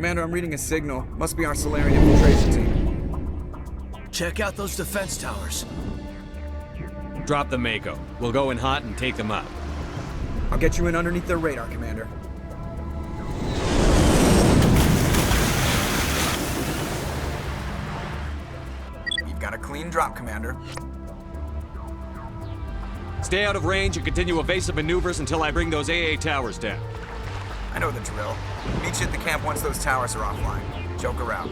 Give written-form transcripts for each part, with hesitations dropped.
Commander, I'm reading a signal. Must be our Solarian infiltration team. Check out those defense towers. Drop the Mako. We'll go in hot and take them out. I'll get you in underneath their radar, Commander. You've got a clean drop, Commander. Stay out of range and continue evasive maneuvers until I bring those AA towers down. I know the drill. Meet you at the camp once those towers are offline. Joke around.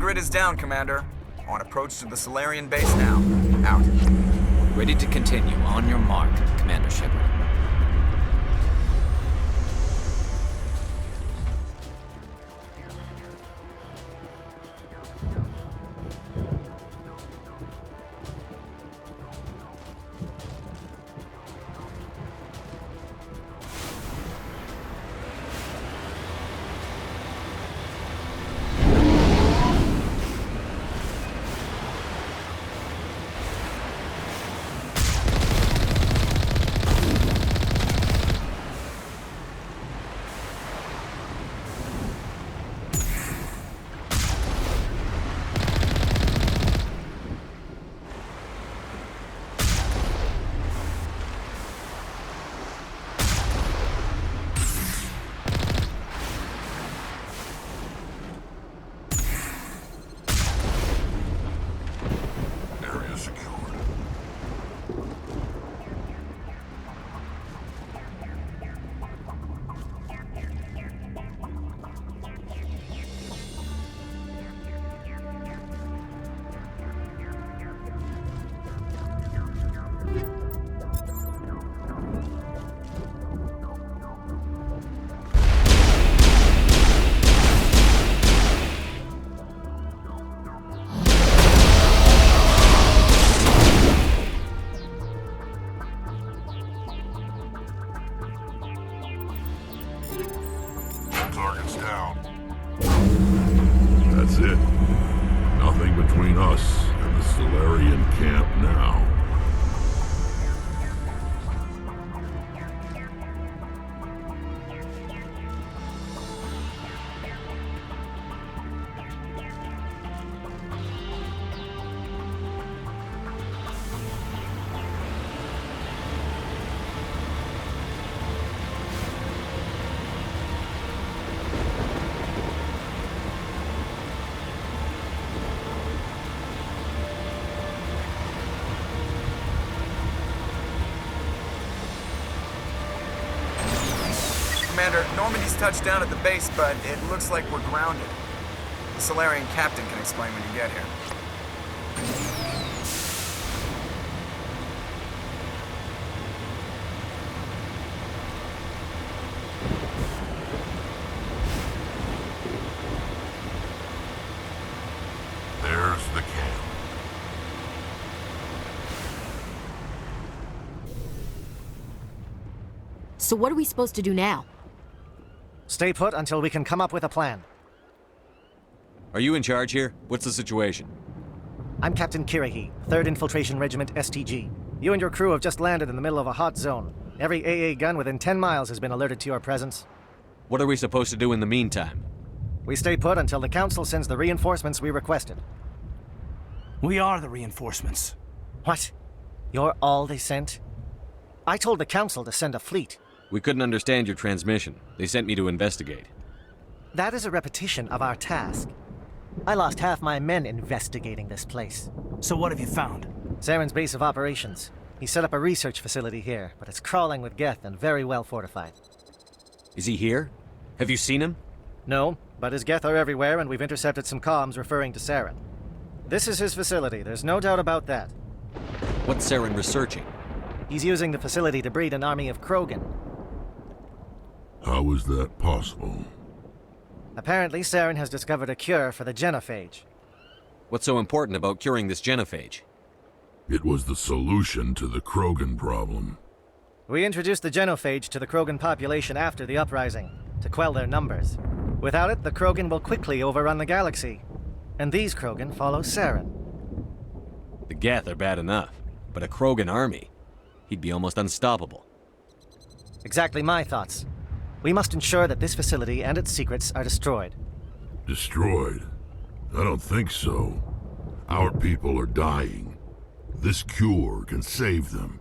grid is down, Commander. On approach to the Solarian base now. Out. Ready to continue. On your mark, Commander Shepard. Target's down. That's it. Nothing between us and the Solarian camp now. Commander, Normandy's touched down at the base, but it looks like we're grounded. The Solarian captain can explain when you get here. There's the camp. So what are we supposed to do now? Stay put until we can come up with a plan. Are you in charge here? What's the situation? I'm Captain Kirrahe, 3rd Infiltration Regiment STG. You and your crew have just landed in the middle of a hot zone. Every AA gun within 10 miles has been alerted to your presence. What are we supposed to do in the meantime? We stay put until the Council sends the reinforcements we requested. We are the reinforcements. What? You're all they sent? I told the Council to send a fleet. We couldn't understand your transmission. They sent me to investigate. That is a repetition of our task. I lost half my men investigating this place. So what have you found? Saren's base of operations. He set up a research facility here, but it's crawling with Geth and very well fortified. Is he here? Have you seen him? No, but his Geth are everywhere and we've intercepted some comms referring to Saren. This is his facility, there's no doubt about that. What's Saren researching? He's using the facility to breed an army of Krogan. How is that possible? Apparently, Saren has discovered a cure for the genophage. What's so important about curing this genophage? It was the solution to the Krogan problem. We introduced the genophage to the Krogan population after the uprising, to quell their numbers. Without it, the Krogan will quickly overrun the galaxy. And these Krogan follow Saren. The Geth are bad enough, but a Krogan army? He'd be almost unstoppable. Exactly my thoughts. We must ensure that this facility and its secrets are destroyed. Destroyed? I don't think so. Our people are dying. This cure can save them.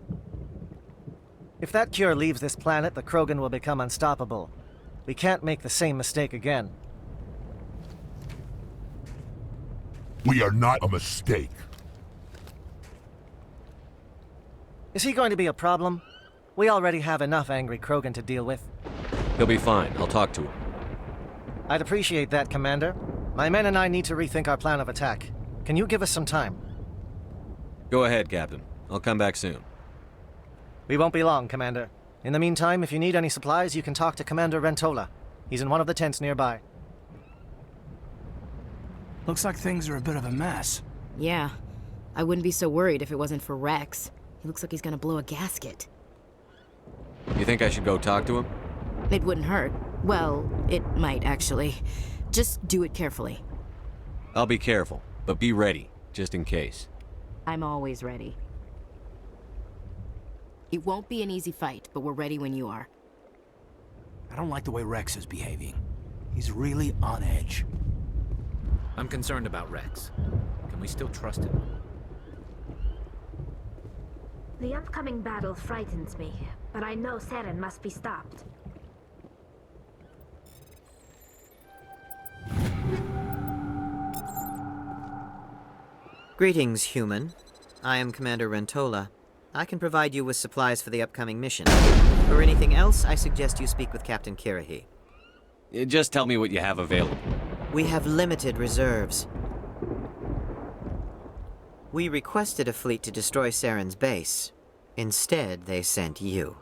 If that cure leaves this planet, the Krogan will become unstoppable. We can't make the same mistake again. We are not a mistake. Is he going to be a problem? We already have enough angry Krogan to deal with. He'll be fine. I'll talk to him. I'd appreciate that, Commander. My men and I need to rethink our plan of attack. Can you give us some time? Go ahead, Captain. I'll come back soon. We won't be long, Commander. In the meantime, if you need any supplies, you can talk to Commander Rentola. He's in one of the tents nearby. Looks like things are a bit of a mess. Yeah. I wouldn't be so worried if it wasn't for Rex. He looks like he's gonna blow a gasket. You think I should go talk to him? It wouldn't hurt. Well, it might, actually. Just do it carefully. I'll be careful, but be ready, just in case. I'm always ready. It won't be an easy fight, but we're ready when you are. I don't like the way Rex is behaving. He's really on edge. I'm concerned about Rex. Can we still trust him? The upcoming battle frightens me, but I know Saren must be stopped. Greetings, human. I am Commander Rentola. I can provide you with supplies for the upcoming mission. For anything else, I suggest you speak with Captain Kirahi. Just tell me what you have available. We have limited reserves. We requested a fleet to destroy Saren's base. Instead, they sent you.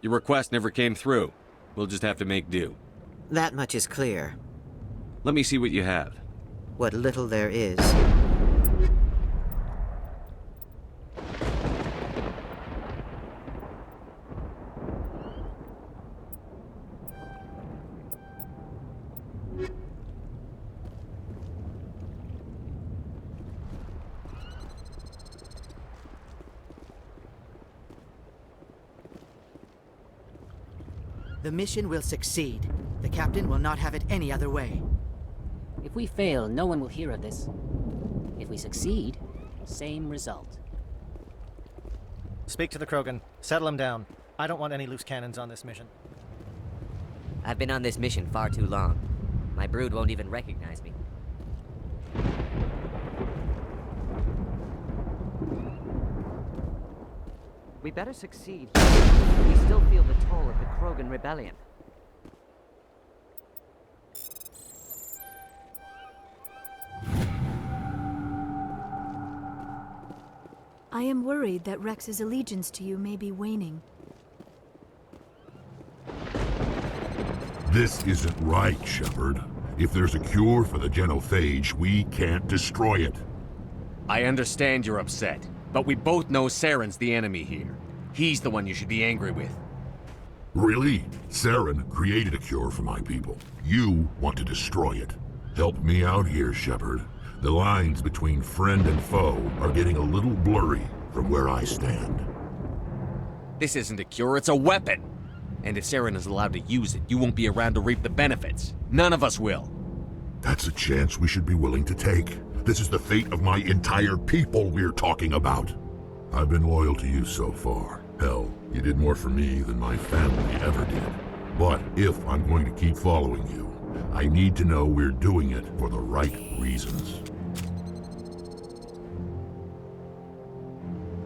Your request never came through. We'll just have to make do. That much is clear. Let me see what you have. What little there is. The mission will succeed. The captain will not have it any other way. If we fail, no one will hear of this. If we succeed, same result. Speak to the Krogan. Settle him down. I don't want any loose cannons on this mission. I've been on this mission far too long. My brood won't even recognize me. We better succeed. We still feel the toll of the Krogan rebellion. I am worried that Rex's allegiance to you may be waning. This isn't right, Shepard. If there's a cure for the genophage, we can't destroy it. I understand you're upset, but we both know Saren's the enemy here. He's the one you should be angry with. Really? Saren created a cure for my people. You want to destroy it. Help me out here, Shepard. The lines between friend and foe are getting a little blurry from where I stand. This isn't a cure, it's a weapon! And if Saren is allowed to use it, you won't be around to reap the benefits. None of us will. That's a chance we should be willing to take. This is the fate of my entire people we're talking about. I've been loyal to you so far. Hell, you did more for me than my family ever did. But if I'm going to keep following you, I need to know we're doing it for the right reasons.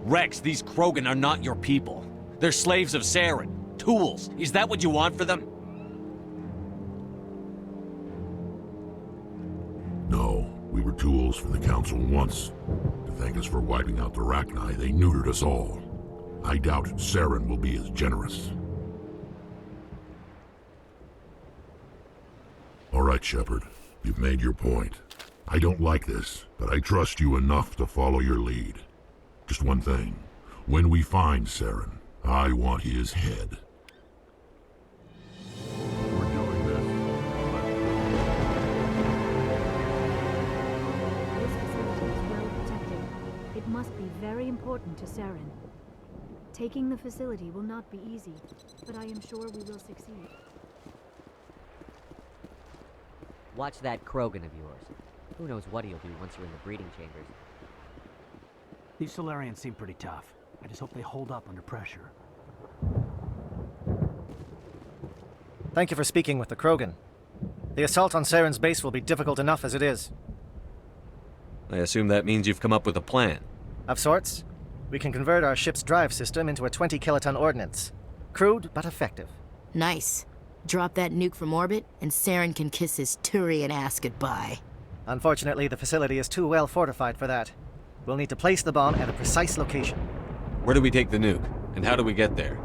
Rex, these Krogan are not your people. They're slaves of Saren. Tools. Is that what you want for them? No, we were tools for the Council once. To thank us for wiping out the Rachni, they neutered us all. I doubt Saren will be as generous. All right, Shepard. You've made your point. I don't like this, but I trust you enough to follow your lead. Just one thing. When we find Saren, I want his head. This facility is well protected. It must be very important to Saren. Taking the facility will not be easy, but I am sure we will succeed. Watch that Krogan of yours. Who knows what he'll do once you're in the breeding chambers. These Solarians seem pretty tough. I just hope they hold up under pressure. Thank you for speaking with the Krogan. The assault on Saren's base will be difficult enough as it is. I assume that means you've come up with a plan. Of sorts. We can convert our ship's drive system into a 20-kiloton ordnance. Crude, but effective. Nice. Drop that nuke from orbit, and Saren can kiss his Turian ass goodbye. Unfortunately, the facility is too well fortified for that. We'll need to place the bomb at a precise location. Where do we take the nuke? And how do we get there?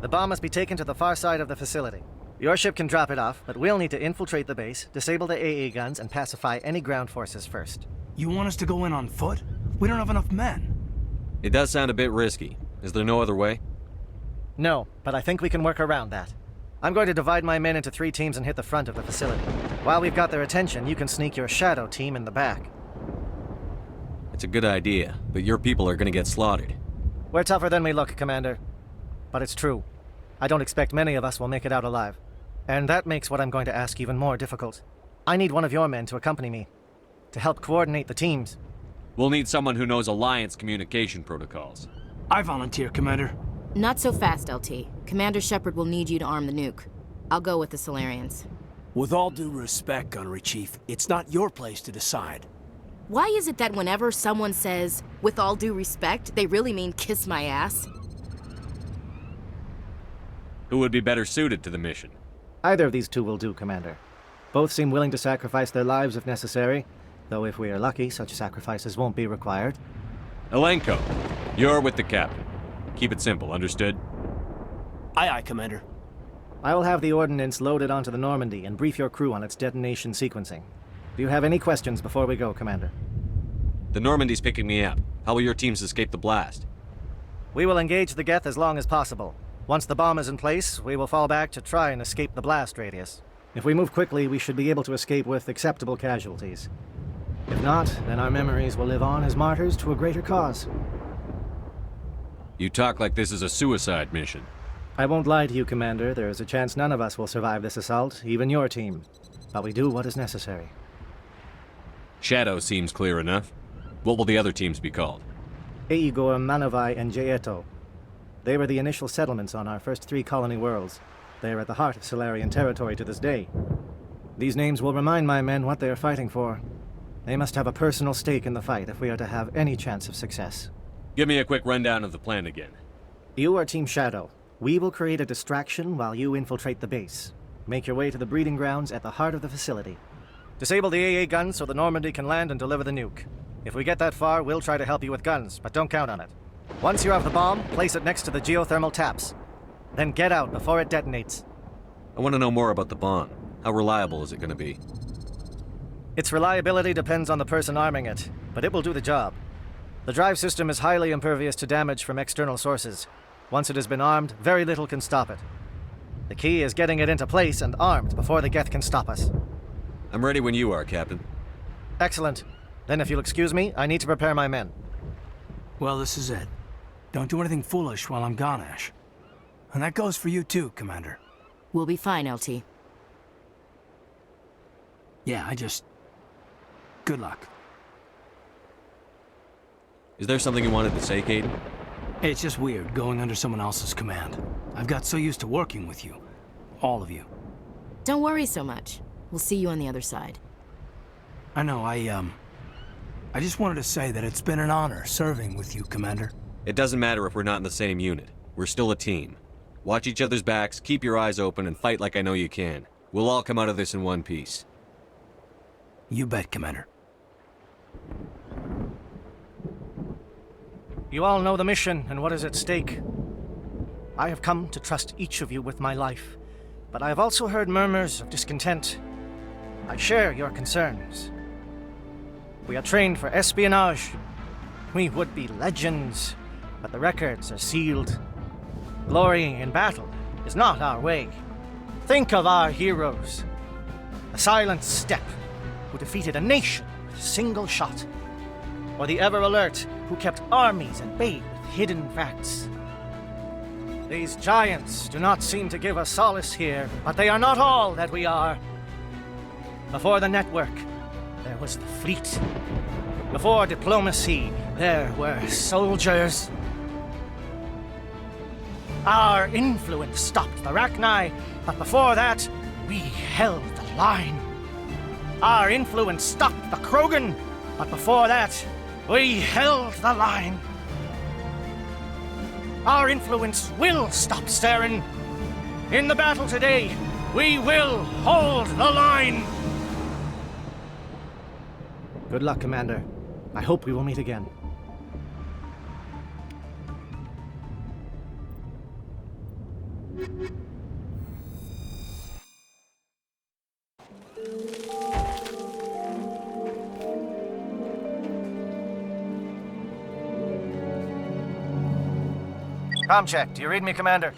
The bomb must be taken to the far side of the facility. Your ship can drop it off, but we'll need to infiltrate the base, disable the AA guns, and pacify any ground forces first. You want us to go in on foot? We don't have enough men. It does sound a bit risky. Is there no other way? No, but I think we can work around that. I'm going to divide my men into 3 teams and hit the front of the facility. While we've got their attention, you can sneak your shadow team in the back. It's a good idea, but your people are gonna get slaughtered. We're tougher than we look, Commander. But it's true. I don't expect many of us will make it out alive. And that makes what I'm going to ask even more difficult. I need one of your men to accompany me, to help coordinate the teams. We'll need someone who knows Alliance communication protocols. I volunteer, Commander. Not so fast, LT. Commander Shepard will need you to arm the nuke. I'll go with the Solarians. With all due respect, Gunnery Chief, it's not your place to decide. Why is it that whenever someone says, with all due respect, they really mean kiss my ass? Who would be better suited to the mission? Either of these 2 will do, Commander. Both seem willing to sacrifice their lives if necessary, though if we are lucky, such sacrifices won't be required. Elenko, you're with the captain. Keep it simple, understood? Aye, aye, Commander. I will have the ordnance loaded onto the Normandy and brief your crew on its detonation sequencing. Do you have any questions before we go, Commander? The Normandy's picking me up. How will your teams escape the blast? We will engage the Geth as long as possible. Once the bomb is in place, we will fall back to try and escape the blast radius. If we move quickly, we should be able to escape with acceptable casualties. If not, then our memories will live on as martyrs to a greater cause. You talk like this is a suicide mission. I won't lie to you, Commander. There is a chance none of us will survive this assault, even your team. But we do what is necessary. Shadow seems clear enough. What will the other teams be called? Eigor, Manovai, and Jaeto. They were the initial settlements on our first 3 colony worlds. They are at the heart of Solarian territory to this day. These names will remind my men what they are fighting for. They must have a personal stake in the fight if we are to have any chance of success. Give me a quick rundown of the plan again. You are Team Shadow. We will create a distraction while you infiltrate the base. Make your way to the breeding grounds at the heart of the facility. Disable the AA guns so the Normandy can land and deliver the nuke. If we get that far, we'll try to help you with guns, but don't count on it. Once you have the bomb, place it next to the geothermal taps. Then get out before it detonates. I want to know more about the bomb. How reliable is it going to be? Its reliability depends on the person arming it, but it will do the job. The drive system is highly impervious to damage from external sources. Once it has been armed, very little can stop it. The key is getting it into place and armed before the Geth can stop us. I'm ready when you are, Captain. Excellent. Then if you'll excuse me, I need to prepare my men. Well, this is it. Don't do anything foolish while I'm gone, Ash. And that goes for you too, Commander. We'll be fine, LT. Yeah, good luck. Is there something you wanted to say, Caden? It's just weird going under someone else's command. I've got so used to working with you. All of you. Don't worry so much. We'll see you on the other side. I know, I just wanted to say that it's been an honor serving with you, Commander. It doesn't matter if we're not in the same unit. We're still a team. Watch each other's backs, keep your eyes open, and fight like I know you can. We'll all come out of this in one piece. You bet, Commander. You all know the mission and what is at stake. I have come to trust each of you with my life, but I have also heard murmurs of discontent. I share your concerns. We are trained for espionage. We would be legends, but the records are sealed. Glory in battle is not our way. Think of our heroes. The silent step who defeated a nation with a single shot. Or the ever-alert who kept armies at bay with hidden facts. These giants do not seem to give us solace here, but they are not all that we are. Before the network, there was the fleet. Before diplomacy, there were soldiers. Our influence stopped the Rachni, but before that, we held the line. Our influence stopped the Krogan, but before that, we held the line. Our influence will stop Saren. In the battle today, We will hold the line! Good luck, Commander. I hope we will meet again. Comm check. Do you read me, Commander?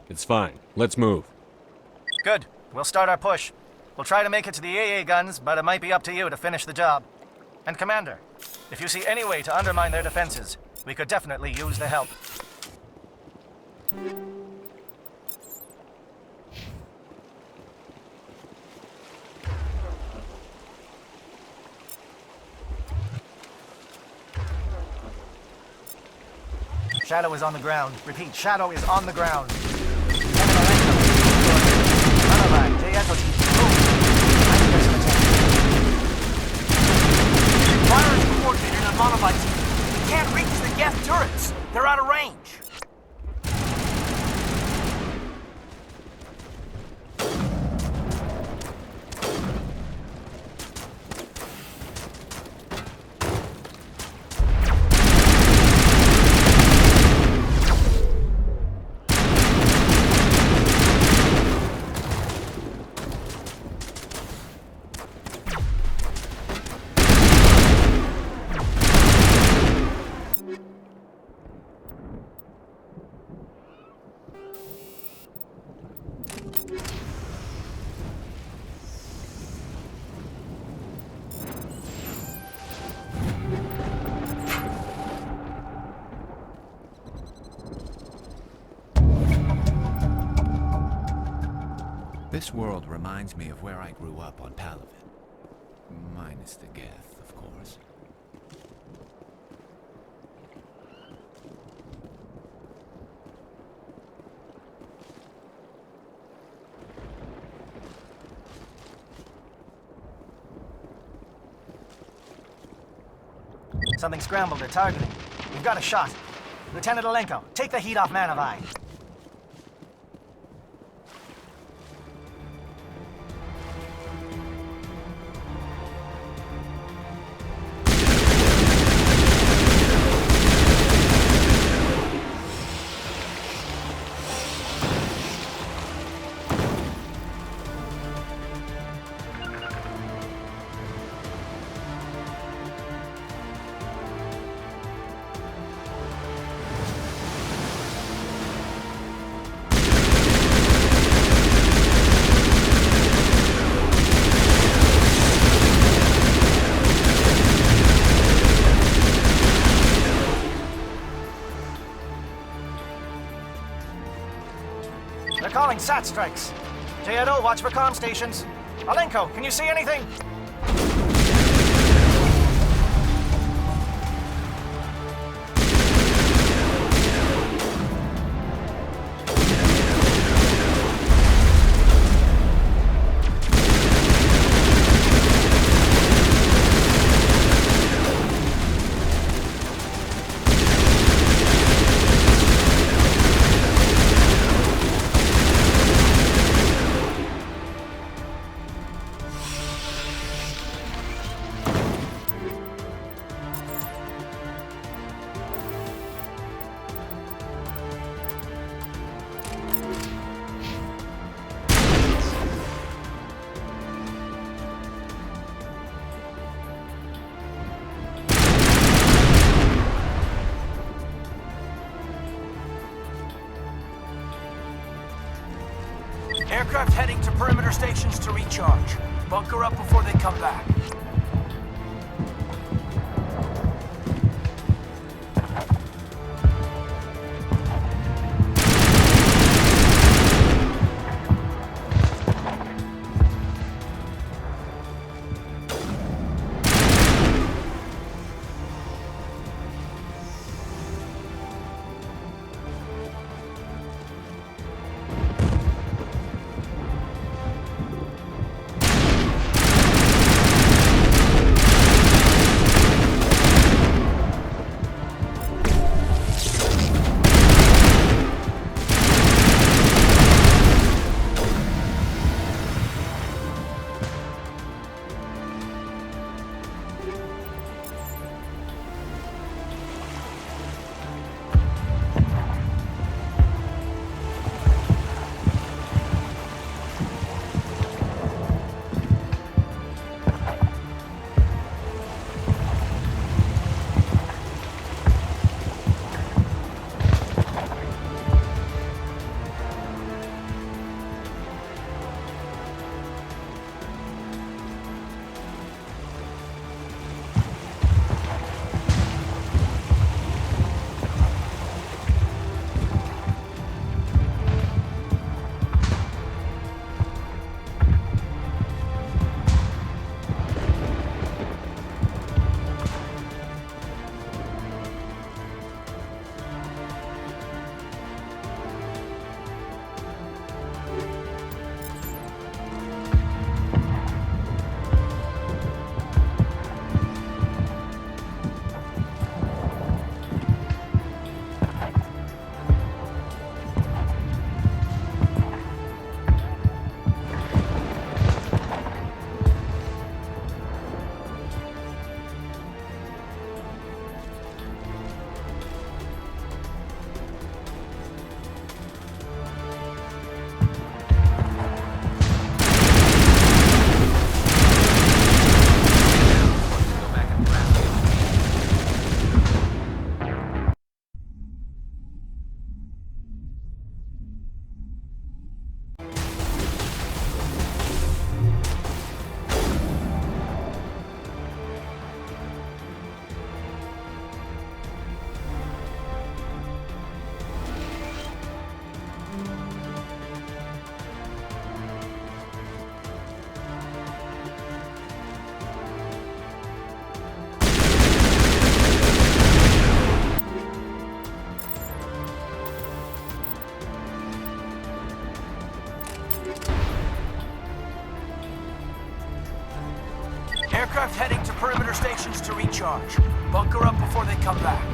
It's fine. Let's move. Good. We'll start our push. We'll try to make it to the AA guns, but it might be up to you to finish the job. And Commander, if you see any way to undermine their defenses, we could definitely use the help. Shadow is on the ground. Repeat, Shadow is on the ground. Firing coordinated on Monolite team. We can't reach the Geth turrets. They're out of range. This world reminds me of where I grew up on Palaven. Minus the Geth, of course. Something scrambled. They're targeting. We've got a shot. Lieutenant Alenko, take the heat off Manavai. They're calling SAT strikes. JNO, watch for comm stations. Alenko, can you see anything? Aircraft heading to perimeter stations to recharge. Bunker up before they come back. aircraft heading to perimeter stations to recharge. Bunker up before they come back.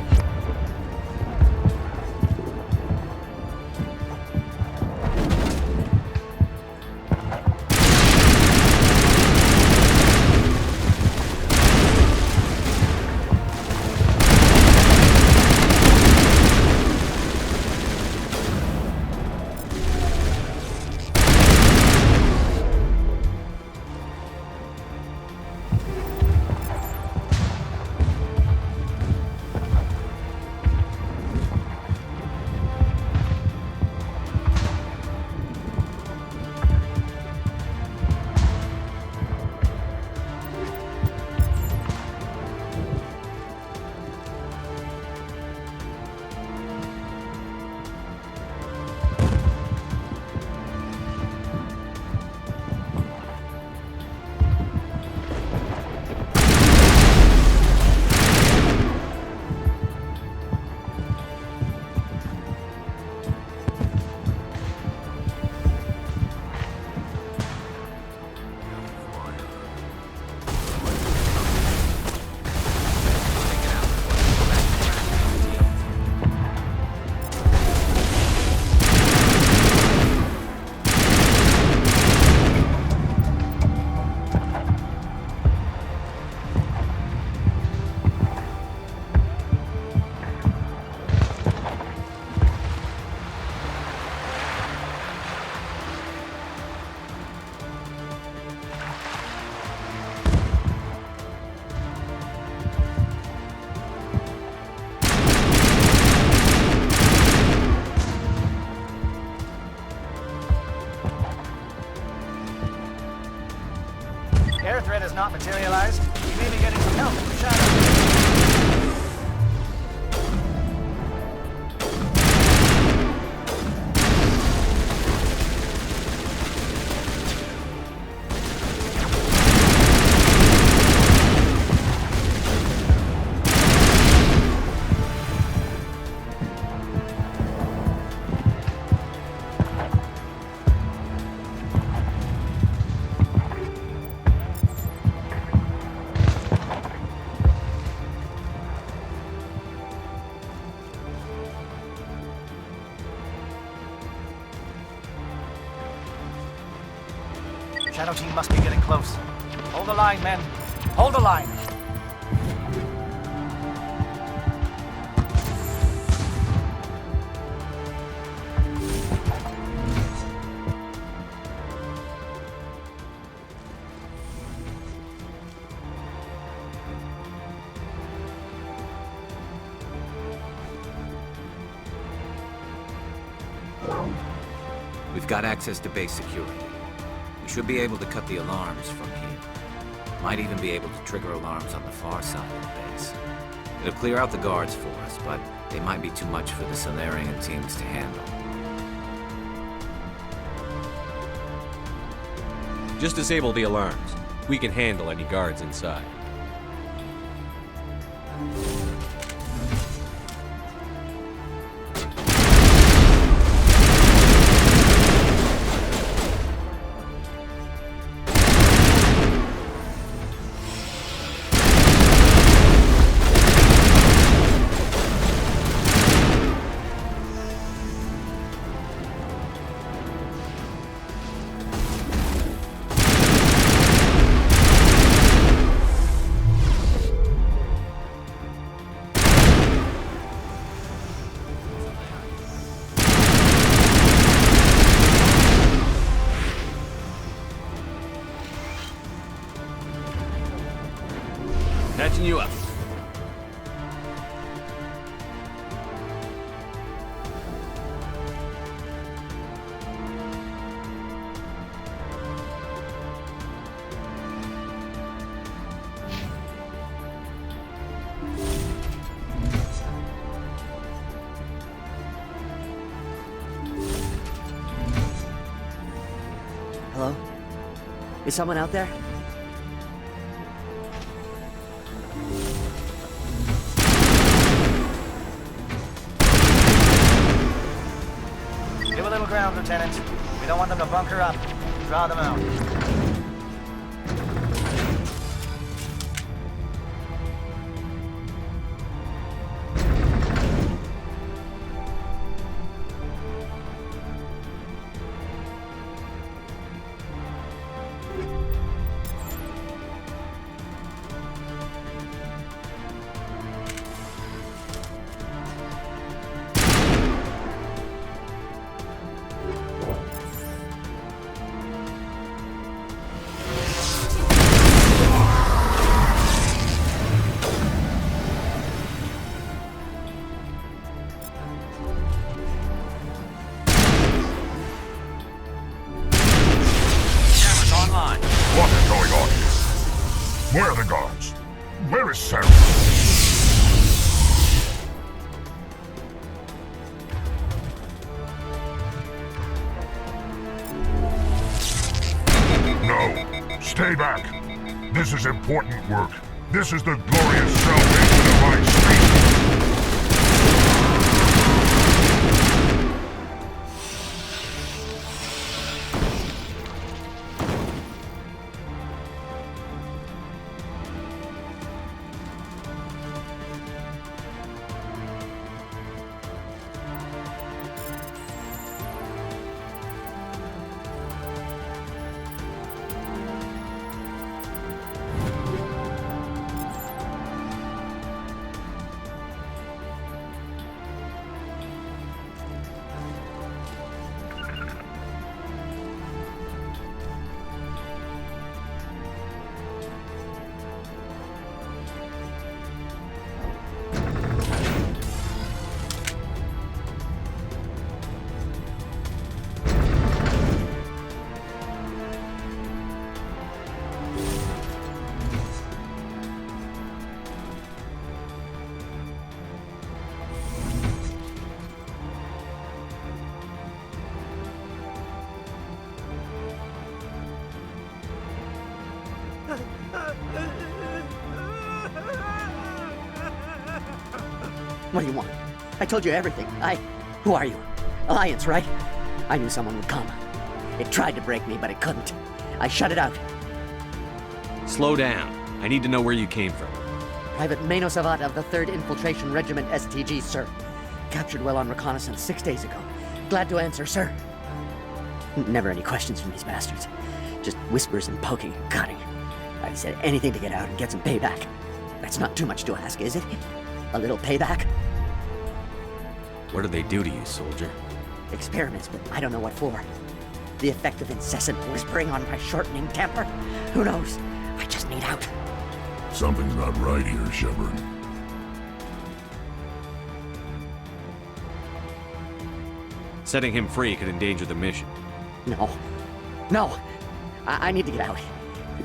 Air threat has not materialized. We may be getting some help from Shadow. Shadow team must be getting close. Hold the line, men. Hold the line. We've got access to base security. We should be able to cut the alarms from here. Might even be able to trigger alarms on the far side of the base. It'll clear out the guards for us, but they might be too much for the Solarian teams to handle. Just disable the alarms. We can handle any guards inside. Catching you up. Hello? Is someone out there? Give a little ground, Lieutenant. We don't want them to bunker up. Draw them out. Where are the guards? Where is Sarah? No. Stay back. This is important work. This is the glorious salvation of my species. What do you want? I told you everything. Who are you? Alliance, right? I knew someone would come. It tried to break me, but it couldn't. I shut it out. Slow down. I need to know where you came from. Private Mano Savat of the 3rd Infiltration Regiment STG, sir. Captured while on reconnaissance 6 days ago. Glad to answer, sir. Never any questions from these bastards. Just whispers and poking and cutting. I said anything to get out and get some payback. That's not too much to ask, is it? A little payback? What do they do to you, soldier? Experiments, but I don't know what for. The effect of incessant whispering on my shortening temper? Who knows? I just need out. Something's not right here, Shepard. Setting him free could endanger the mission. No. I need to get out.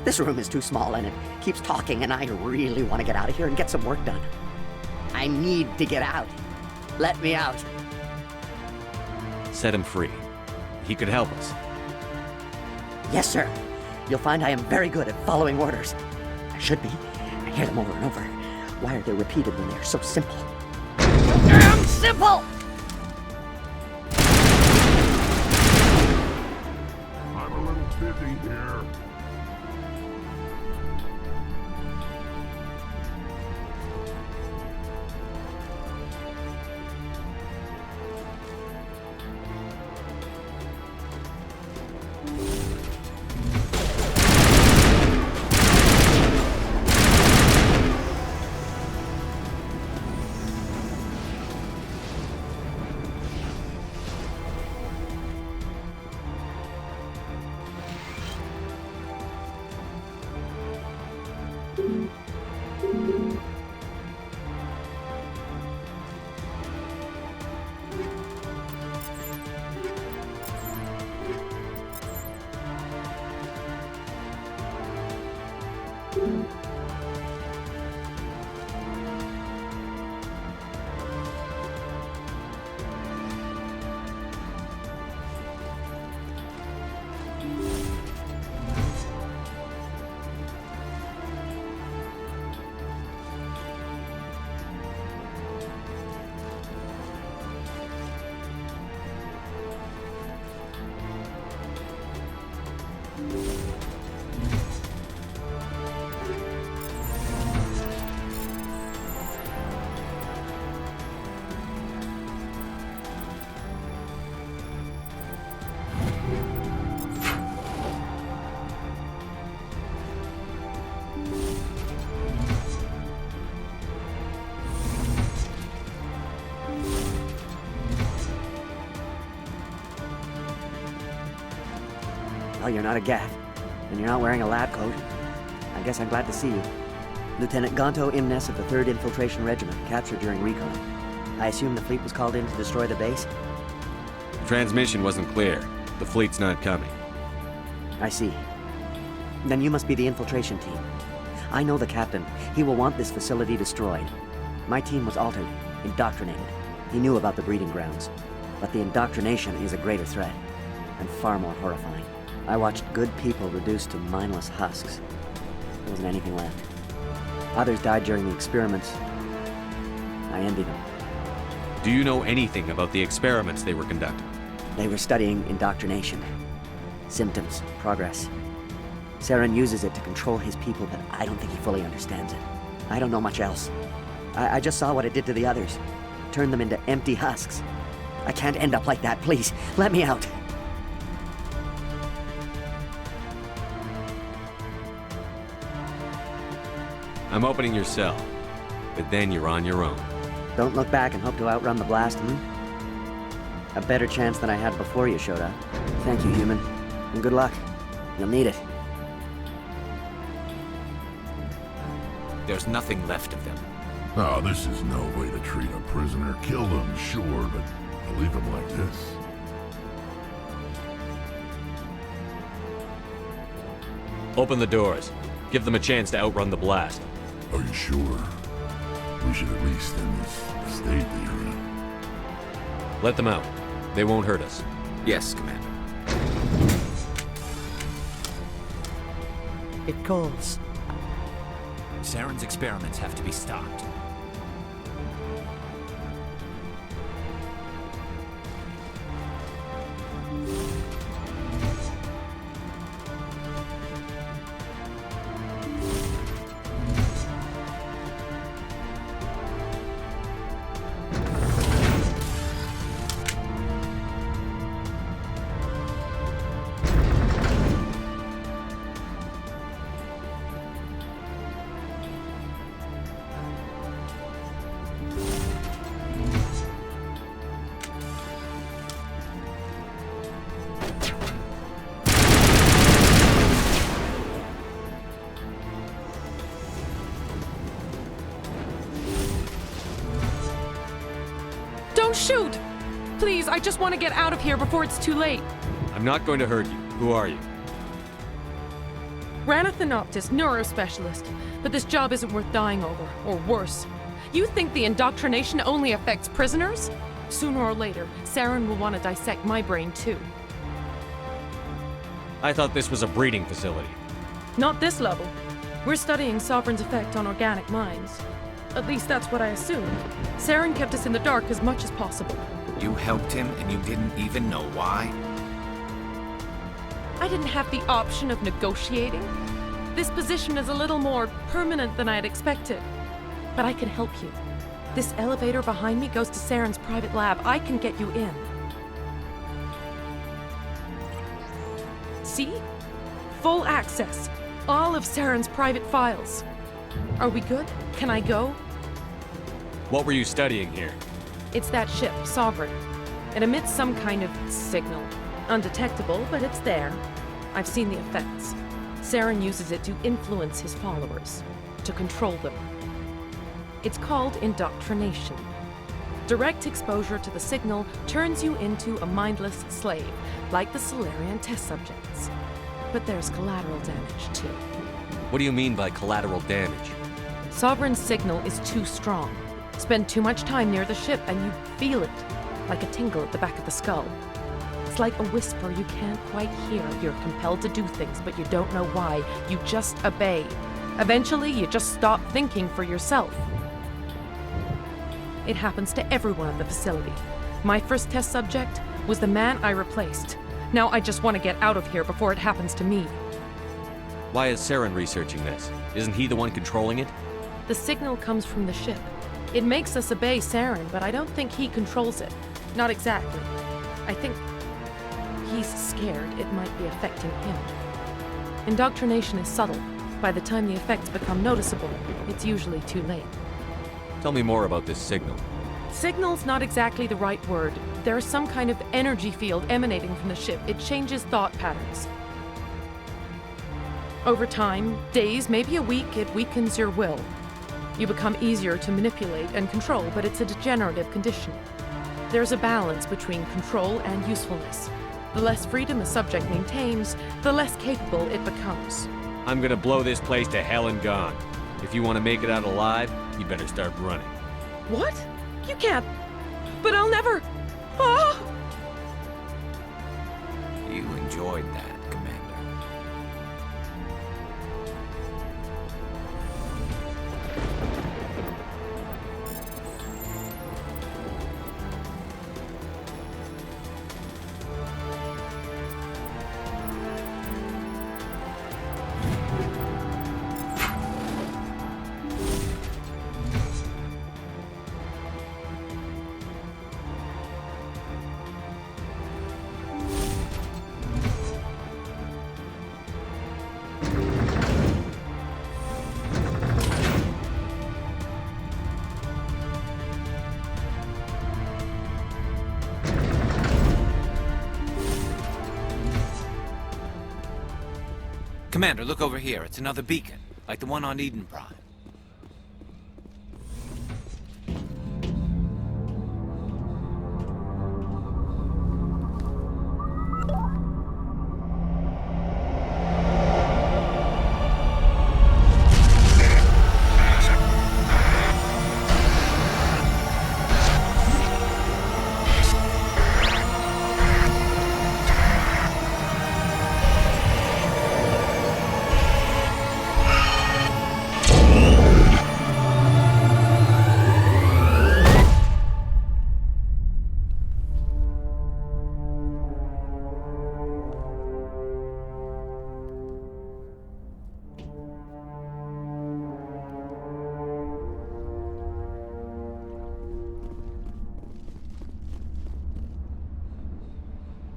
This room is too small and it keeps talking and I really want to get out of here and get some work done. I need to get out. Let me out. Set him free. He could help us. Yes, sir. You'll find I am very good at following orders. I should be. I hear them over and over. Why are they repeated when they're so simple? Damn simple! I'm a little busy here. Well, you're not a Gath, and you're not wearing a lab coat. I guess I'm glad to see you. Lieutenant Gonto Imnes of the 3rd Infiltration Regiment, captured during recon. I assume the fleet was called in to destroy the base? The transmission wasn't clear. The fleet's not coming. I see. Then you must be the infiltration team. I know the captain. He will want this facility destroyed. My team was altered, indoctrinated. He knew about the breeding grounds. But the indoctrination is a greater threat, and far more horrifying. I watched good people reduced to mindless husks. There wasn't anything left. Others died during the experiments. I envy them. Do you know anything about the experiments they were conducting? They were studying indoctrination. Symptoms, progress. Saren uses it to control his people, but I don't think he fully understands it. I don't know much else. I just saw what it did to the others. Turned them into empty husks. I can't end up like that, please. Let me out. I'm opening your cell, but then you're on your own. Don't look back and hope to outrun the blast, A better chance than I had before you showed up. Thank you, human. And good luck. You'll need it. There's nothing left of them. Oh, this is no way to treat a prisoner. Kill them, sure, but to leave them like this? Open the doors. Give them a chance to outrun the blast. Are you sure? We should at least end this state that you're in. Let them out. They won't hurt us. Yes, Commander. It calls. Saren's experiments have to be stopped. Don't shoot! Please, I just want to get out of here before it's too late. I'm not going to hurt you. Who are you? Ranathanoptis, neurospecialist. But this job isn't worth dying over, or worse. You think the indoctrination only affects prisoners? Sooner or later, Saren will want to dissect my brain too. I thought this was a breeding facility. Not this level. We're studying Sovereign's effect on organic minds. At least that's what I assumed. Saren kept us in the dark as much as possible. You helped him and you didn't even know why? I didn't have the option of negotiating. This position is a little more permanent than I had expected. But I can help you. This elevator behind me goes to Saren's private lab. I can get you in. See? Full access. All of Saren's private files. Are we good? Can I go? What were you studying here? It's that ship, Sovereign. It emits some kind of signal. Undetectable, but it's there. I've seen the effects. Saren uses it to influence his followers, to control them. It's called indoctrination. Direct exposure to the signal turns you into a mindless slave, like the Solarian test subjects. But there's collateral damage, too. What do you mean by collateral damage? Sovereign's signal is too strong. Spend too much time near the ship and you feel it, like a tingle at the back of the skull. It's like a whisper you can't quite hear. You're compelled to do things, but you don't know why. You just obey. Eventually, you just stop thinking for yourself. It happens to everyone at the facility. My first test subject was the man I replaced. Now I just want to get out of here before it happens to me. Why is Saren researching this? Isn't he the one controlling it? The signal comes from the ship. It makes us obey Saren, but I don't think he controls it. Not exactly. I think he's scared it might be affecting him. Indoctrination is subtle. By the time the effects become noticeable, it's usually too late. Tell me more about this signal. Signal's not exactly the right word. There's some kind of energy field emanating from the ship. It changes thought patterns. Over time, days, maybe a week, it weakens your will. You become easier to manipulate and control, but it's a degenerative condition. There's a balance between control and usefulness. The less freedom a subject maintains, the less capable it becomes. I'm gonna blow this place to hell and gone. If you want to make it out alive, you better start running. What? You can't. But I'll never. Ah! You enjoyed that, Commander. Commander, look over here. It's another beacon, like the one on Eden Prime.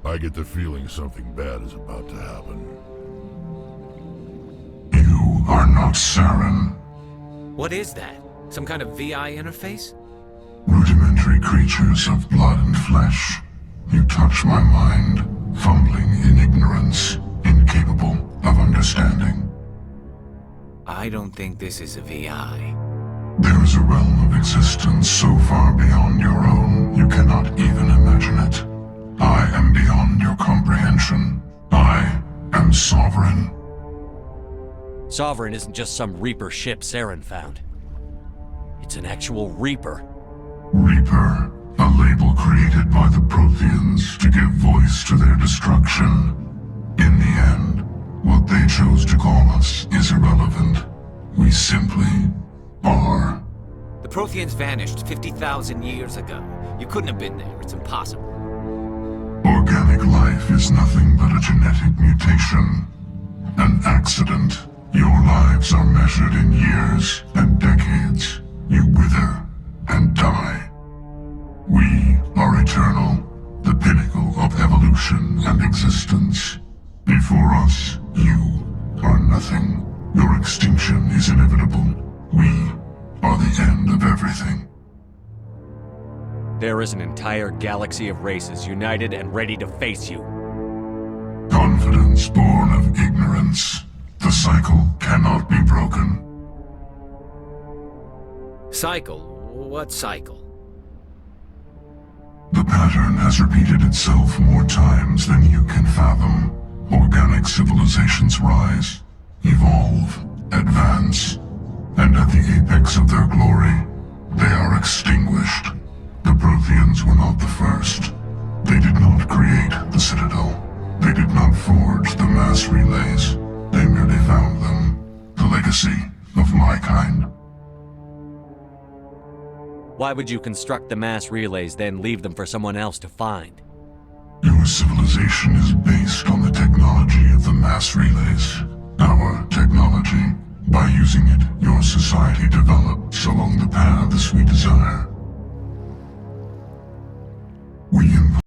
I get the feeling something bad is about to happen. You are not Saren. What is that? Some kind of VI interface? Rudimentary creatures of blood and flesh. You touch my mind, fumbling in ignorance, incapable of understanding. I don't think this is a VI. There is a realm of existence so far beyond your own, you cannot even imagine it. I am beyond your comprehension. I am Sovereign. Sovereign isn't just some Reaper ship Saren found. It's an actual Reaper. Reaper, a label created by the Protheans to give voice to their destruction. In the end, what they chose to call us is irrelevant. We simply are. The Protheans vanished 50,000 years ago. You couldn't have been there. It's impossible. Organic life is nothing but a genetic mutation. An accident. Your lives are measured in years and decades. You wither and die. We are eternal, the pinnacle of evolution and existence. Before us, you are nothing. Your extinction is inevitable. We are the end of everything. There is an entire galaxy of races united and ready to face you. Confidence born of ignorance. The cycle cannot be broken. Cycle? What cycle? The pattern has repeated itself more times than you can fathom. Organic civilizations rise, evolve, advance, and at the apex of their glory, they are extinguished. The Protheans were not the first. They did not create the Citadel. They did not forge the mass relays. They merely found them. The legacy of my kind. Why would you construct the mass relays, then leave them for someone else to find? Your civilization is based on the technology of the mass relays. Our technology. By using it, your society develops along the paths we desire. We impose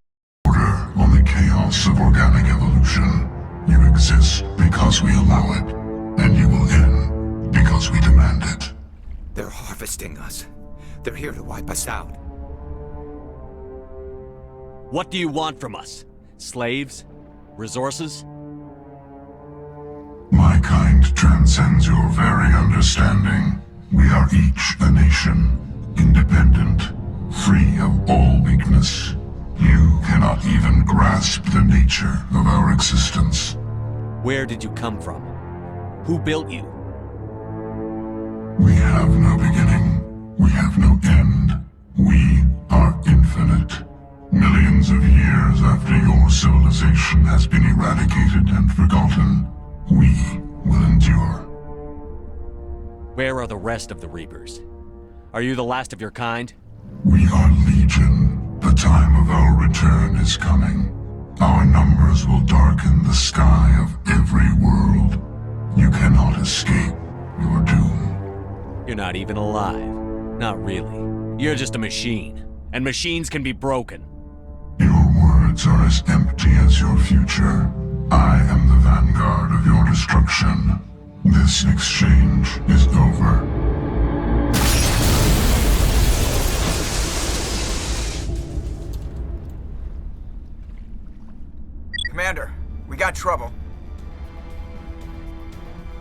order on the chaos of organic evolution. You exist because we allow it, and you will end because we demand it. They're harvesting us. They're here to wipe us out. What do you want from us? Slaves? Resources? My kind transcends your very understanding. We are each a nation, independent, free of all weakness. You cannot even grasp the nature of our existence. Where did you come from? Who built you? We have no beginning. We have no end. We are infinite. Millions of years after your civilization has been eradicated and forgotten, we will endure. Where are the rest of the Reapers? Are you the last of your kind? We are Legion. The time of our return is coming. Our numbers will darken the sky of every world. You cannot escape your doom. You're not even alive. Not really. You're just a machine. And machines can be broken. Your words are as empty as your future. I am the vanguard of your destruction. This exchange is over. Commander, we got trouble.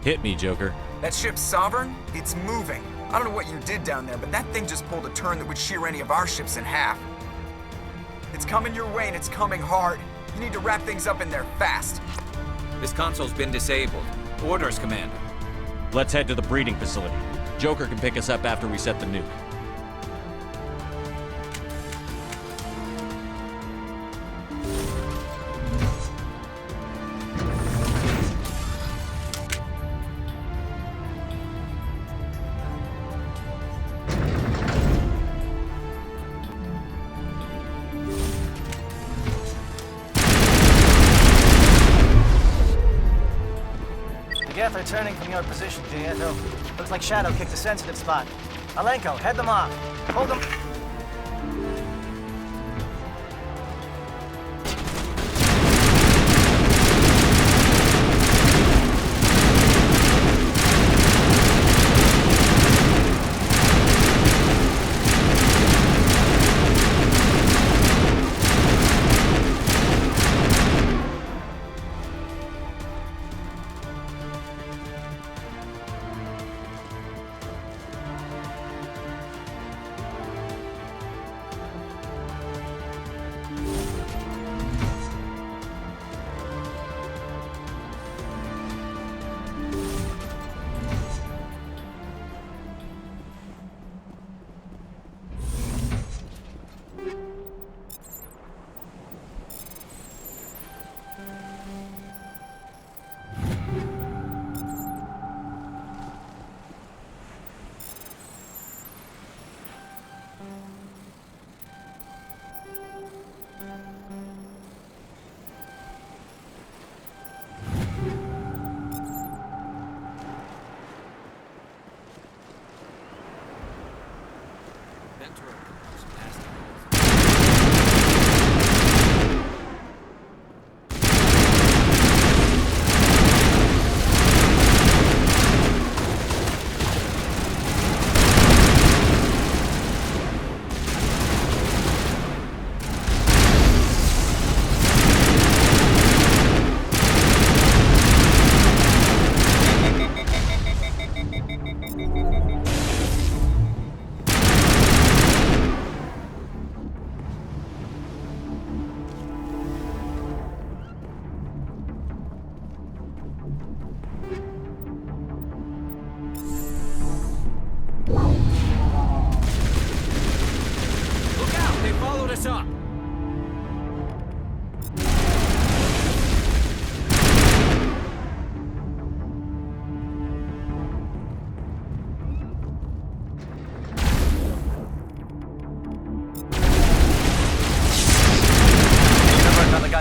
Hit me, Joker. That ship's Sovereign? It's moving. I don't know what you did down there, but that thing just pulled a turn that would shear any of our ships in half. It's coming your way and it's coming hard. You need to wrap things up in there fast. This console's been disabled. Orders, Commander. Let's head to the breeding facility. Joker can pick us up after we set the nuke. They're turning from your position, Pietro. Looks like Shadow kicked a sensitive spot. Alenko, head them off. Hold them.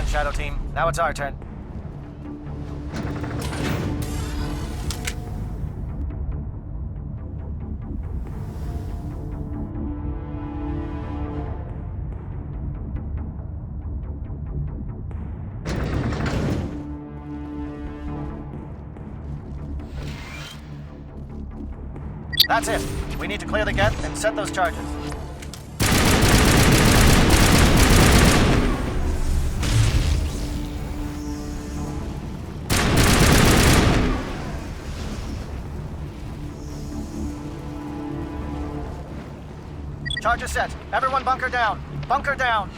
Shadow Team. Now it's our turn. That's it. We need to clear the gate and set those charges. Charges set. Everyone bunker down. Bunker down.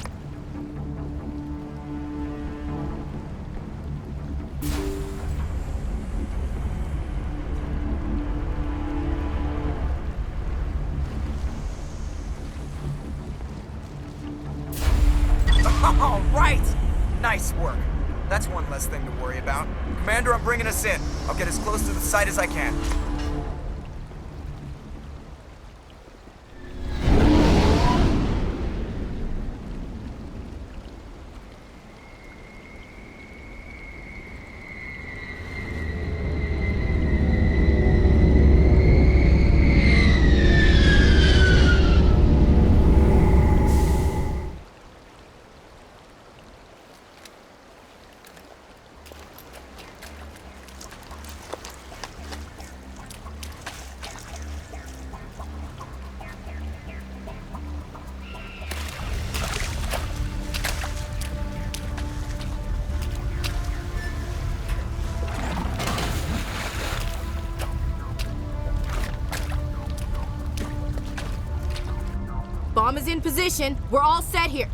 work. That's one less thing to worry about. Commander, I'm bringing us in. I'll get as close to the site as I can. Bomb is in position. We're all set here.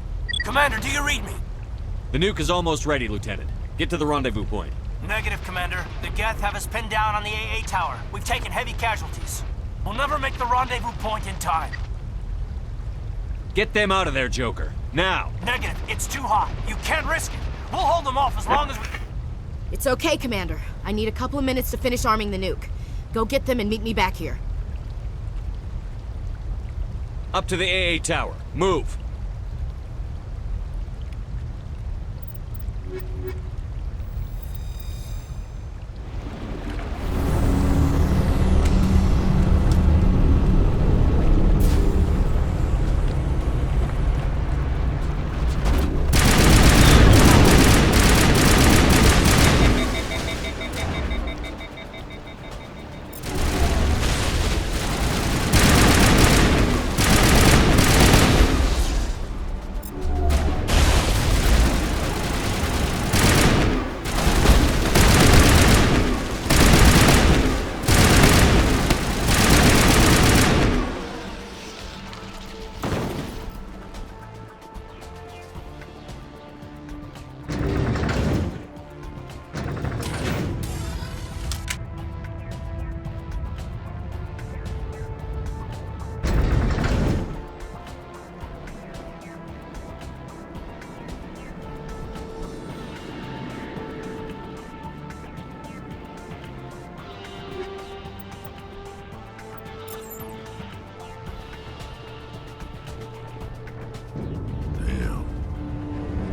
Commander, do you read me? The nuke is almost ready, Lieutenant. Get to the rendezvous point. Negative, Commander. The Geth have us pinned down on the AA tower. We've taken heavy casualties. We'll never make the rendezvous point in time. Get them out of there, Joker. Now! Negative. It's too hot. You can't risk it. We'll hold them off as long as we... It's okay, Commander. I need a couple of minutes to finish arming the nuke. Go get them and meet me back here. Up to the AA tower. Move!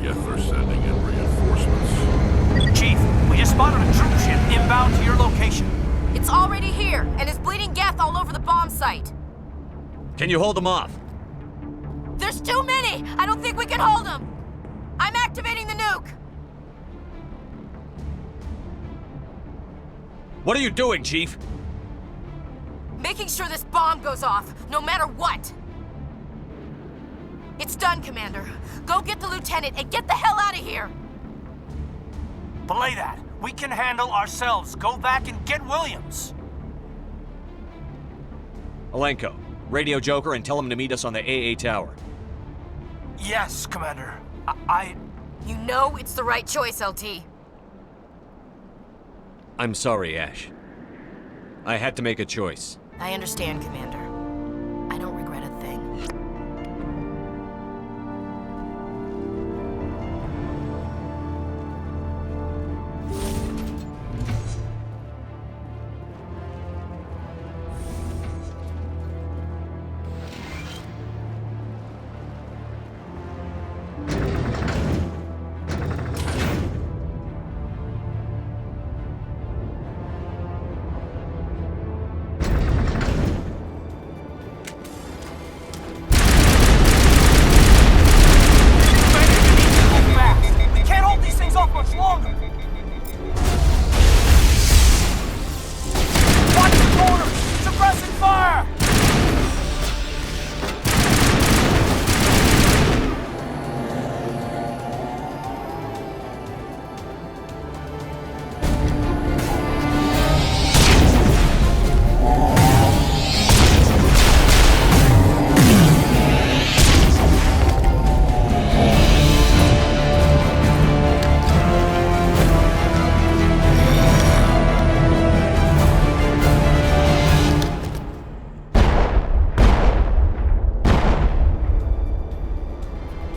They're sending in reinforcements. Chief, we just spotted a troop ship inbound to your location. It's already here, and is bleeding Geth all over the bomb site. Can you hold them off? There's too many! I don't think we can hold them! I'm activating the nuke! What are you doing, Chief? Making sure this bomb goes off, no matter what! It's done, Commander. Go get the lieutenant and get the hell out of here! Belay that. We can handle ourselves. Go back and get Williams. Alenko, radio Joker and tell him to meet us on the AA tower. Yes, Commander. You know it's the right choice, LT. I'm sorry, Ash. I had to make a choice. I understand, Commander. I don't regret a thing.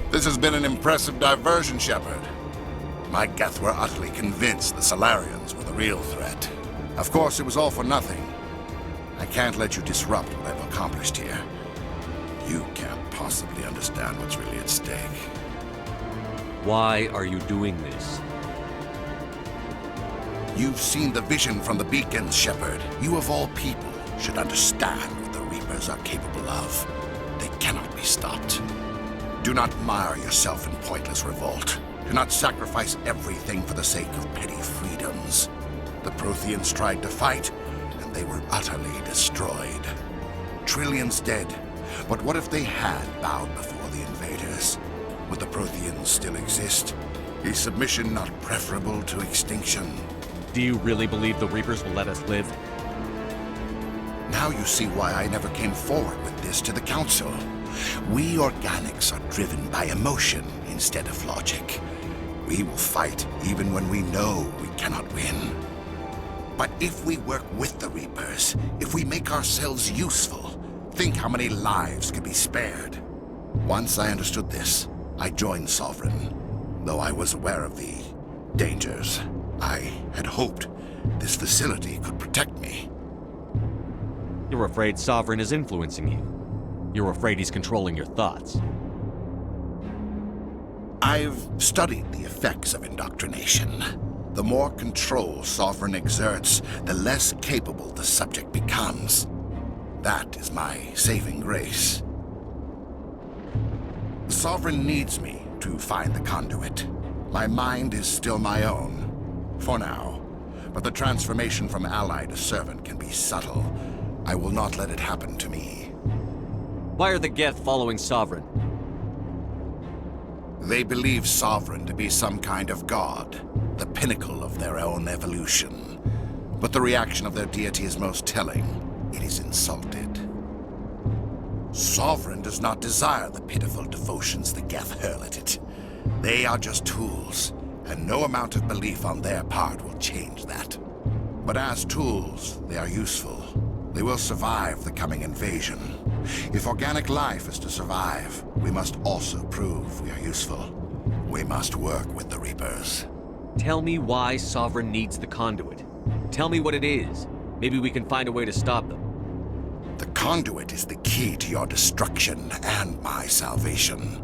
This has been an impressive diversion, Shepard. My Geth were utterly convinced the Solarians were the real threat. Of course, it was all for nothing. I can't let you disrupt what I've accomplished here. You can't possibly understand what's really at stake. Why are you doing this? You've seen the vision from the beacons, Shepard. You of all people should understand what the Reapers are capable of. They cannot be stopped. Do not mire yourself in pointless revolt. Do not sacrifice everything for the sake of petty freedoms. The Protheans tried to fight, and they were utterly destroyed. Trillions dead, but what if they had bowed before the invaders? Would the Protheans still exist? Is submission not preferable to extinction? Do you really believe the Reapers will let us live? Now you see why I never came forward with this to the Council. We organics are driven by emotion instead of logic. We will fight even when we know we cannot win. But if we work with the Reapers, if we make ourselves useful, think how many lives could be spared. Once I understood this, I joined Sovereign, though I was aware of the dangers. I had hoped this facility could protect me. You're afraid Sovereign is influencing you. You're afraid he's controlling your thoughts. I've studied the effects of indoctrination. The more control Sovereign exerts, the less capable the subject becomes. That is my saving grace. Sovereign needs me to find the conduit. My mind is still my own. For now. But the transformation from ally to servant can be subtle. I will not let it happen to me. Why are the Geth following Sovereign? They believe Sovereign to be some kind of god, the pinnacle of their own evolution. But the reaction of their deity is most telling. It is insulted. Sovereign does not desire the pitiful devotions the Geth hurl at it. They are just tools, and no amount of belief on their part will change that. But as tools, they are useful. They will survive the coming invasion. If organic life is to survive, we must also prove we are useful. We must work with the Reapers. Tell me why Sovereign needs the conduit. Tell me what it is. Maybe we can find a way to stop them. The conduit is the key to your destruction and my salvation.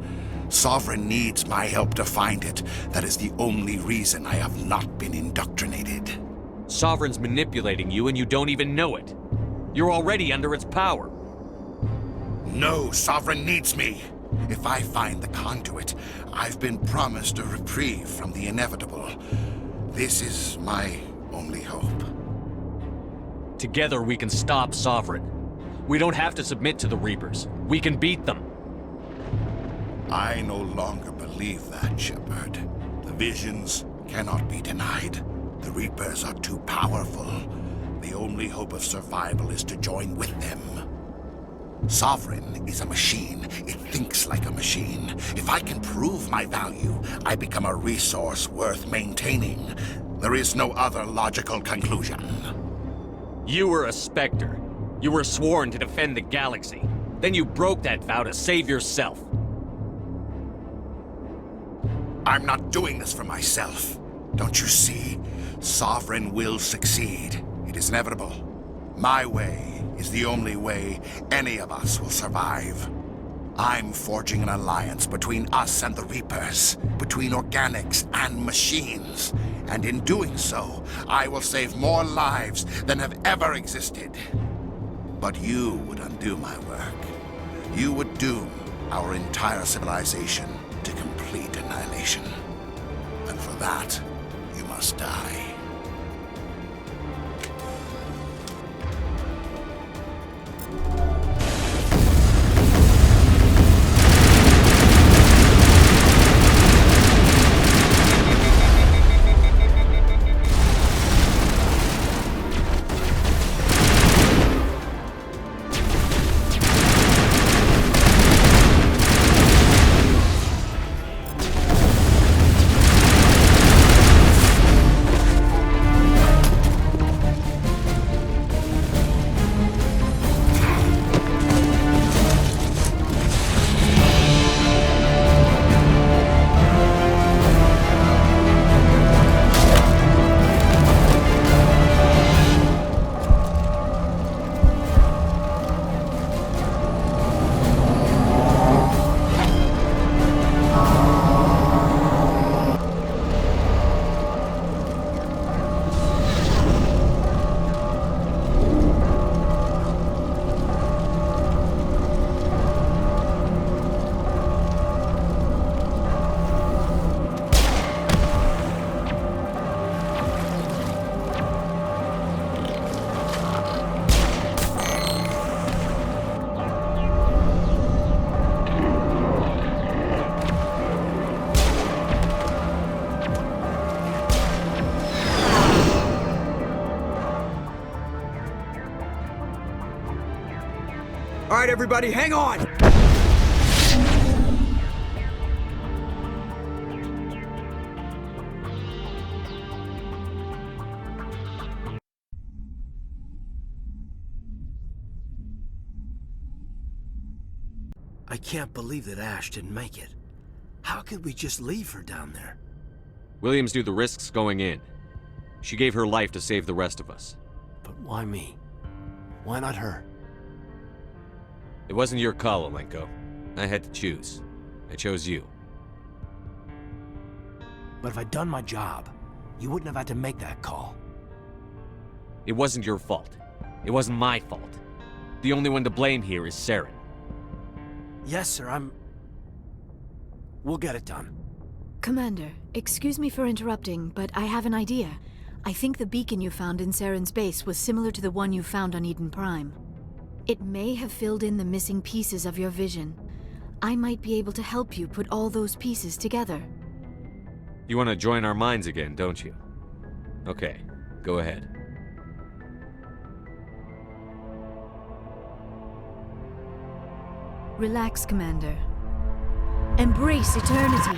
Sovereign needs my help to find it. That is the only reason I have not been indoctrinated. Sovereign's manipulating you and you don't even know it. You're already under its power. No, Sovereign needs me. If I find the conduit, I've been promised a reprieve from the inevitable. This is my only hope. Together we can stop Sovereign. We don't have to submit to the Reapers. We can beat them. I no longer believe that, Shepard. The visions cannot be denied. The Reapers are too powerful. The only hope of survival is to join with them. Sovereign is a machine. It thinks like a machine. If I can prove my value, I become a resource worth maintaining. There is no other logical conclusion. You were a Spectre. You were sworn to defend the galaxy. Then you broke that vow to save yourself. I'm not doing this for myself. Don't you see? Sovereign will succeed. It is inevitable. My way is the only way any of us will survive. I'm forging an alliance between us and the Reapers, between organics and machines. And in doing so, I will save more lives than have ever existed. But you would undo my work. You would doom our entire civilization to complete annihilation. And for that, you must die. right, everybody, hang on! I can't believe that Ash didn't make it. How could we just leave her down there? Williams knew the risks going in. She gave her life to save the rest of us. But why me? Why not her? It wasn't your call, Alenko. I had to choose. I chose you. But if I'd done my job, you wouldn't have had to make that call. It wasn't your fault. It wasn't my fault. The only one to blame here is Saren. Yes, sir, We'll get it done. Commander, excuse me for interrupting, but I have an idea. I think the beacon you found in Saren's base was similar to the one you found on Eden Prime. It may have filled in the missing pieces of your vision. I might be able to help you put all those pieces together. You want to join our minds again, don't you? Okay, go ahead. Relax, Commander. Embrace eternity.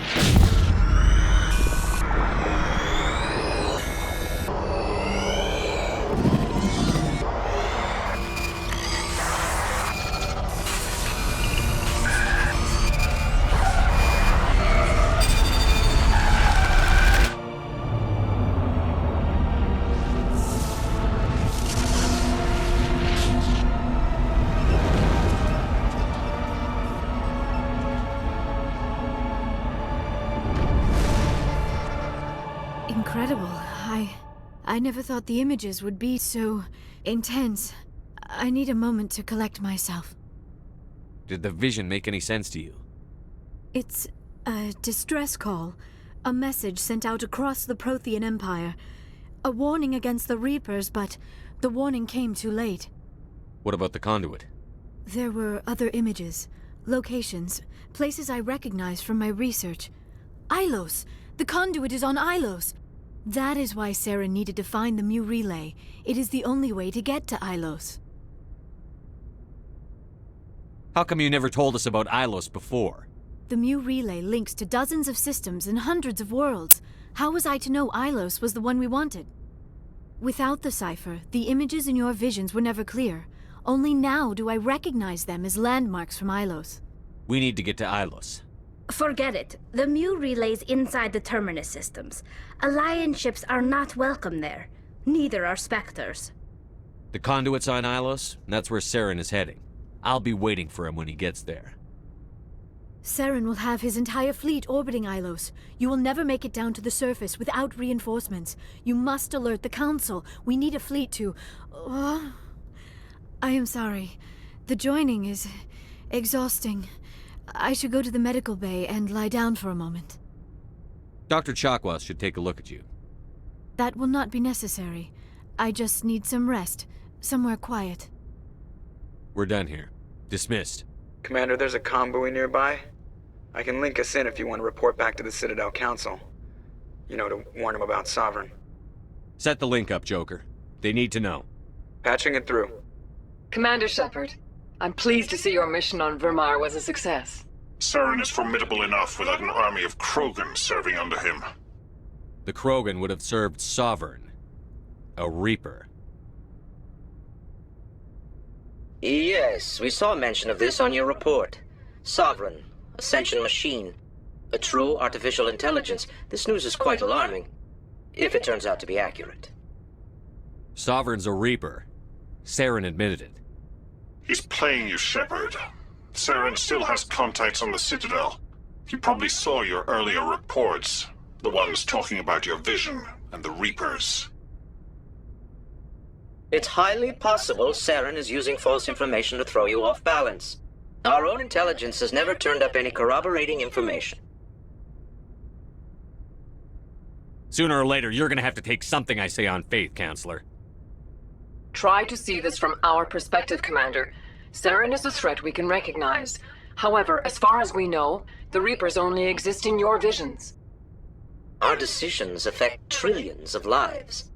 Incredible. I never thought the images would be so intense. I need a moment to collect myself. Did the vision make any sense to you? It's a distress call. A message sent out across the Prothean Empire. A warning against the Reapers, but the warning came too late. What about the conduit? There were other images, locations, places I recognized from my research. Ilos! The conduit is on Ilos! That is why Saren needed to find the Mu relay. It is the only way to get to Ilos. How come you never told us about Ilos before? The Mu relay links to dozens of systems and hundreds of worlds. How was I to know Ilos was the one we wanted? Without the cipher, the images in your visions were never clear. Only now do I recognize them as landmarks from Ilos. We need to get to Ilos. Forget it. The Mu relay's inside the Terminus systems. Alliance ships are not welcome there. Neither are Spectres. The conduit's on Ilos, and that's where Saren is heading. I'll be waiting for him when he gets there. Saren will have his entire fleet orbiting Ilos. You will never make it down to the surface without reinforcements. You must alert the Council. We need a fleet to... I am sorry. The joining is exhausting. I should go to the medical bay and lie down for a moment. Dr. Chakwas should take a look at you. That will not be necessary. I just need some rest. Somewhere quiet. We're done here. Dismissed. Commander, there's a convoy nearby. I can link us in if you want to report back to the Citadel Council. You know, to warn them about Sovereign. Set the link up, Joker. They need to know. Patching it through. Commander Shepard, I'm pleased to see your mission on Virmire was a success. Saren is formidable enough without an army of Krogan serving under him. The Krogan would have served Sovereign. A Reaper. Yes, we saw mention of this on your report. Sovereign, Ascension machine. A true artificial intelligence. This news is quite alarming. If it turns out to be accurate. Sovereign's a Reaper. Saren admitted it. He's playing you, Shepard. Saren still has contacts on the Citadel. He probably saw your earlier reports. The ones talking about your vision and the Reapers. It's highly possible Saren is using false information to throw you off balance. Our own intelligence has never turned up any corroborating information. Sooner or later, you're gonna have to take something I say on faith, Counselor. Try to see this from our perspective, Commander. Saren is a threat we can recognize. However, as far as we know, the Reapers only exist in your visions. Our decisions affect trillions of lives.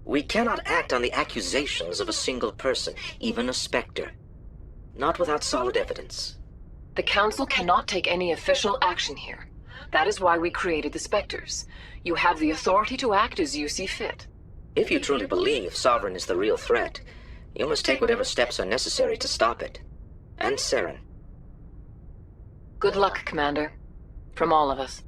We cannot act on the accusations of a single person, even a Spectre. not without solid evidence. The Council cannot take any official action here. That is why we created the Spectres. You have the authority to act as you see fit. If you truly believe Sovereign is the real threat, you must take whatever steps are necessary to stop it. And Saren. Good luck, Commander. From all of us.